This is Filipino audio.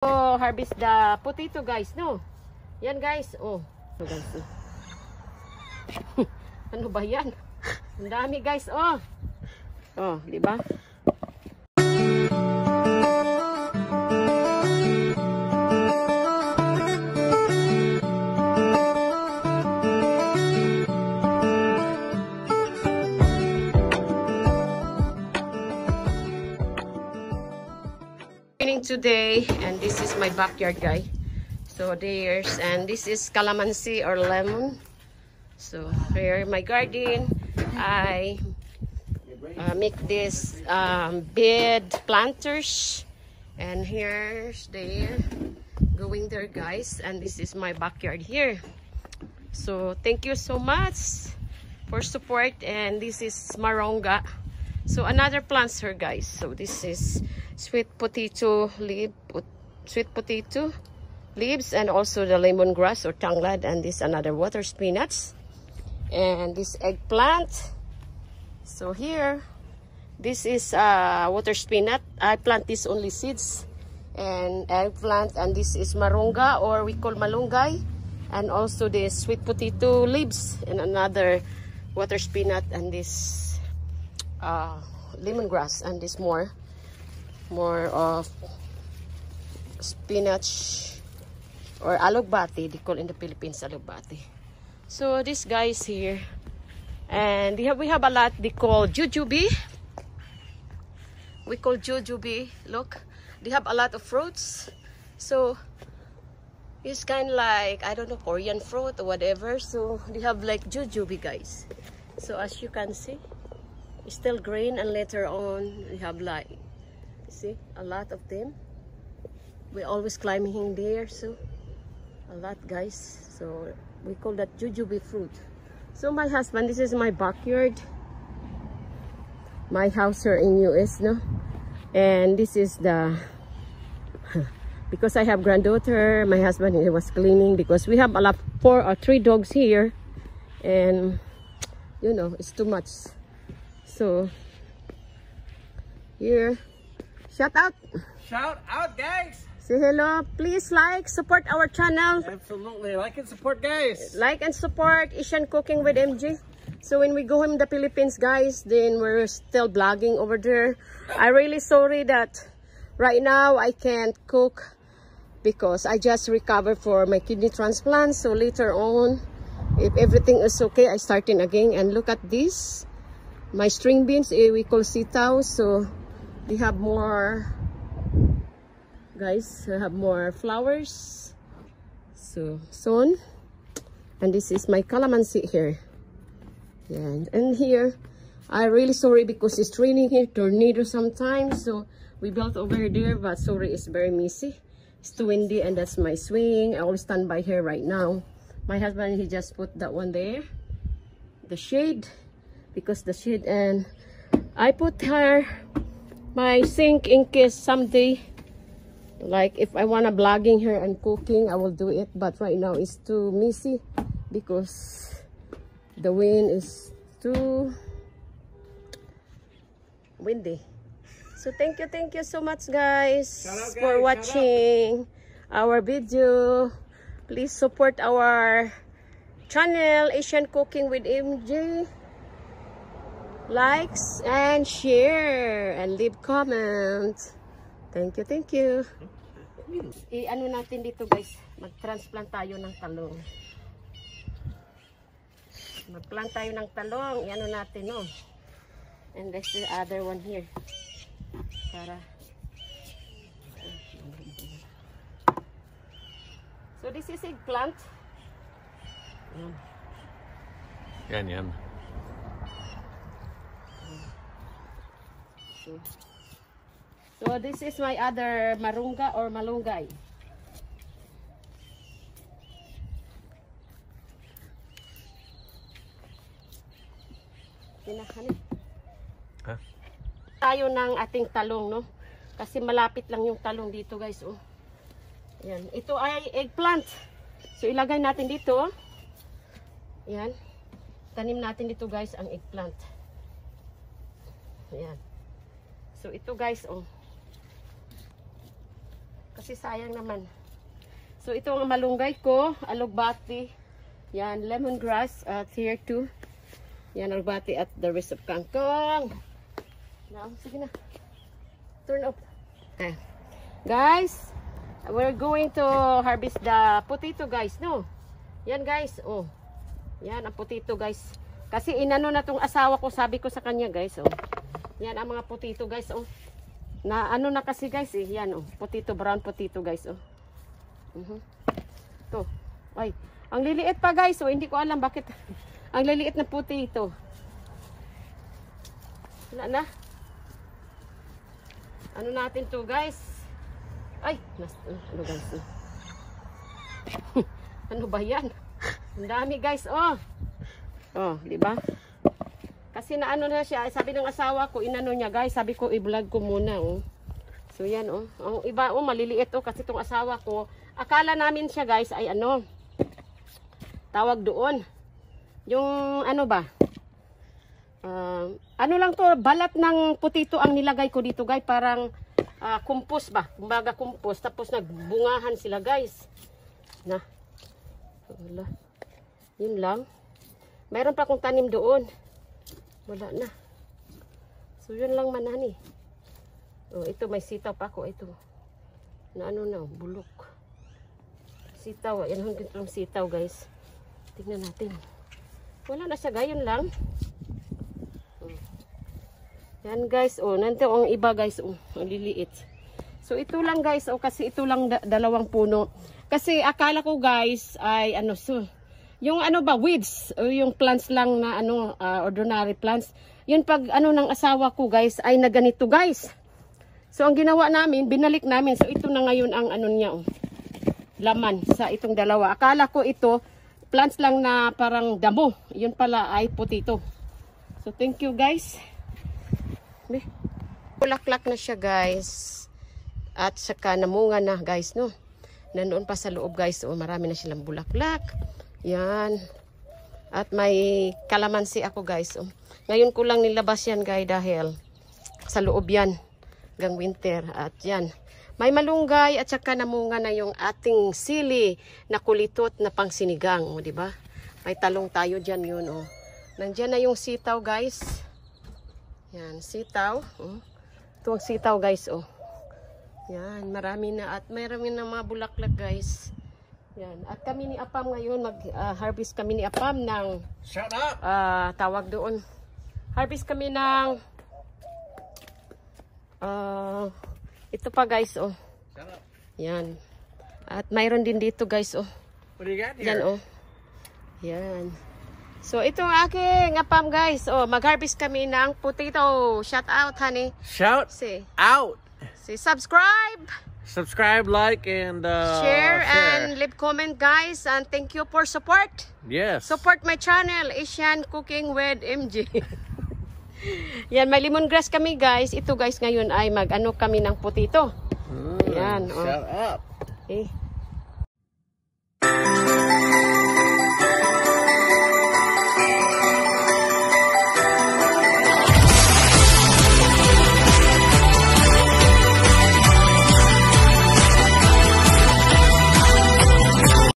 Oh, harvest the potato guys, no? Yan guys, oh. So guys, oh. Ano ba yan? Ang dami guys, oh. Oh, di ba? Today, and this is my backyard guy. So there's, and this is calamansi or lemon. So here my garden, I make this bed planters, and here's there going there guys, and this is my backyard here. So thank you so much for support, and this is maronga. So another plants here guys. So this is sweet potato leaves, and also the lemongrass or tanglad, and this another water spinach, and this eggplant. So here, this is water spinach. I plant this only seeds, and eggplant, and this is maronga or we call malunggay, and also the sweet potato leaves, and another water spinach, and this lemongrass, and this more of spinach or alugbati, they call in the Philippines alugbati. So this guys here, and we have a lot, they call jujube. We call jujube. Look, they have a lot of fruits. So it's kind of like, I don't know, Korean fruit or whatever. So they have like jujube guys. So as you can see, it's still green, and later on we have like, see, a lot of them. We always climbing there, so a lot guys. So we call that jujube fruit. So my husband, this is my backyard, my house here in US, no? And this is the because I have granddaughter, my husband, he was cleaning because we have a lot, 4 or 3 dogs here, and you know, it's too much. So here, shout out guys, say hello, please like, support our channel. Absolutely, like and support guys, like and support Asian Cooking with MJ. So when we go home in the Philippines guys, then we're still vlogging over there. I really sorry that right now I can't cook because I just recovered for my kidney transplant. So later on, if everything is okay, I starting again. And look at this, my string beans, we call sitaw. So they have more guys, have more flowers. So soon, and this is my calamansi here. Yeah, and here, I'm really sorry because it's raining here, tornado sometimes. So we built over there, but sorry, it's very messy. It's too windy, and that's my swing. I always stand by here right now. My husband, he just put that one there, the shade, because the shade, and I put her my sink in case someday, like if I wanna vlogging here and cooking, I will do it. But right now it's too messy because the wind is too windy. So thank you so much guys, for watching our video. Please support our channel Asian Cooking with MJ. Likes and share and leave comments. Thank you. I-ano natin dito guys, mag-transplant tayo ng talong. Mag-plant tayo ng talong, i-ano natin, no? And there's the other one here. Para. So this is eggplant. Yan. So this is my other marunga or malunggay. Huh? Tayo ng ating talong, no? Kasi malapit lang yung talong dito guys, oh. Ayan. Ito ay eggplant. So ilagay natin dito, oh. Ayan. Tanim natin dito guys ang eggplant. Ayan. So ito guys, oh. Kasi sayang naman. So ito ang malunggay ko, alugbati. Yan, lemongrass at here too. Yan, alugbati at the rest of kangkong. Now, sige na. Turn up. Okay. Guys, we're going to harvest the potato guys, no? Yan guys, oh. Yan ang potato guys. Kasi inano na tong asawa ko, sabi ko sa kanya guys, oh. Yan ang mga potato guys, oh. Na ano na kasi guys, eh. Yan, oh. Potato, brown potato guys, oh. To. Ay, ang liliit pa guys, oh. Hindi ko alam bakit ang liliit na potato. Wala na. Ano natin to guys? Ay, ano guys? Ano ba yan? Ang dami guys, oh. Oh, di ba? Kasi naano na siya, sabi ng asawa ko, inano niya guys, sabi ko i-vlog ko muna, oh. So yan, oh. Ang iba, oh, maliliit, oh, kasi itong asawa ko, akala namin siya guys ay ano, tawag doon. Yung ano ba? Ano lang to, balat ng putito ang nilagay ko dito guys, parang compost ba? Kumbaga compost, tapos nagbungahan sila guys. Na. Wala. Yun lang. Mayroon pa akong tanim doon. Wala na. So yun lang manani. Oh, ito may sitaw pa ako ito. Na ano na, bulok. Sitaw, yan hanggang itong sitaw guys. Tingnan natin. Wala na siya, gayon lang. Yan guys, oh, nanti ang iba guys, oh, ang liliit. So ito lang guys, oh, kasi ito lang dalawang puno. Kasi akala ko guys ay ano, so yung ano ba, weeds, o yung plants lang na ano, ordinary plants. Yun pag ano ng asawa ko guys ay naganito guys. So ang ginawa namin, binalik namin. So ito na ngayon ang ano niya, oh, laman sa itong dalawa. Akala ko ito plants lang na parang damo. Yun pala ay potato. So thank you guys. Bulaklak na siya guys. At saka namunga na guys, no. Nandoon pa sa loob guys, oh, marami na silang bulaklak. Yan. At may kalamansi ako guys, oh. Ngayon ko lang nilabas yan guys dahil sa loob yan hanggang winter. At yan, may malunggay at saka namunga na yung ating sili na kulitot na pangsinigang, oh, di ba? May talong tayo diyan yun, oh. Nandiyan na yung sitaw guys. Yan, sitaw. Oh. Ito ang sitaw guys, oh. Yan, marami na at marami na mga bulaklak guys. Yan, at kami ni Apam ngayon mag-harvest kami ni Apam ng Shut up. Tawag doon. Harvest kami ng ito pa guys, oh. Shut up. Yan. At mayroon din dito guys, oh. What do you got here? Yan, oh. Yan. So, itong aking Apam guys. Oh, mag-harvest kami ng potato. Shout out, honey. Shout Say out. Subscribe. Subscribe, like, and Share and leave comment guys. And thank you for support. Yes. Support my channel, Asian Cooking with MJ. Yan, may lemongrass kami guys. Ito guys ngayon ay mag-ano kami ng potato. Yan. Oh. Shut up. Okay.